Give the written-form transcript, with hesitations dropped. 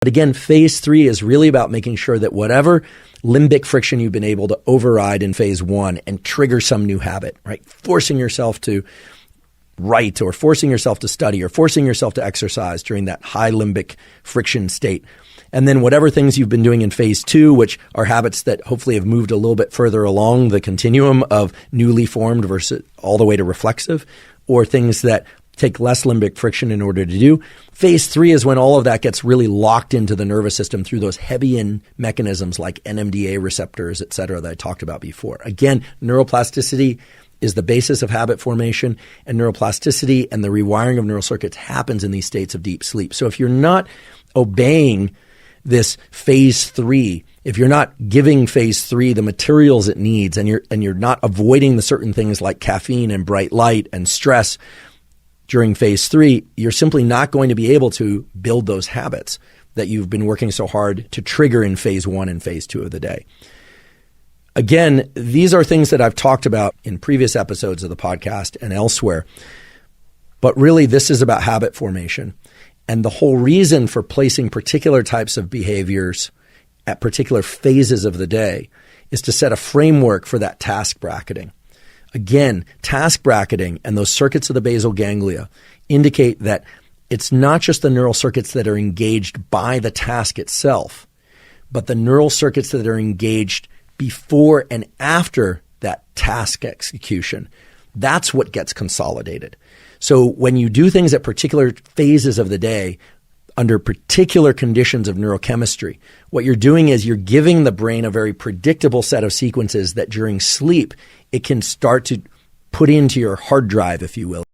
But again, phase 3 is really about making sure that whatever limbic friction you've been able to override in phase 1 and trigger some new habit, right? Forcing yourself to write or forcing yourself to study or forcing yourself to exercise during that high limbic friction state. And then whatever things you've been doing in phase 2, which are habits that hopefully have moved a little bit further along the continuum of newly formed versus all the way to reflexive, or things that take less limbic friction in order to do. Phase 3 is when all of that gets really locked into the nervous system through those heavy-end mechanisms like NMDA receptors, et cetera, that I talked about before. Again, neuroplasticity is the basis of habit formation, and neuroplasticity and the rewiring of neural circuits happens in these states of deep sleep. So if you're not obeying this phase 3, if you're not giving phase 3 the materials it needs, and you're not avoiding the certain things like caffeine and bright light and stress during phase 3, you're simply not going to be able to build those habits that you've been working so hard to trigger in phase 1 and phase 2 of the day. Again, these are things that I've talked about in previous episodes of the podcast and elsewhere. But really, this is about habit formation. And the whole reason for placing particular types of behaviors at particular phases of the day is to set a framework for that task bracketing. Again, task bracketing and those circuits of the basal ganglia indicate that it's not just the neural circuits that are engaged by the task itself, but the neural circuits that are engaged before and after that task execution. That's what gets consolidated. So when you do things at particular phases of the day, under particular conditions of neurochemistry, what you're doing is you're giving the brain a very predictable set of sequences that during sleep, it can start to put into your hard drive, if you will.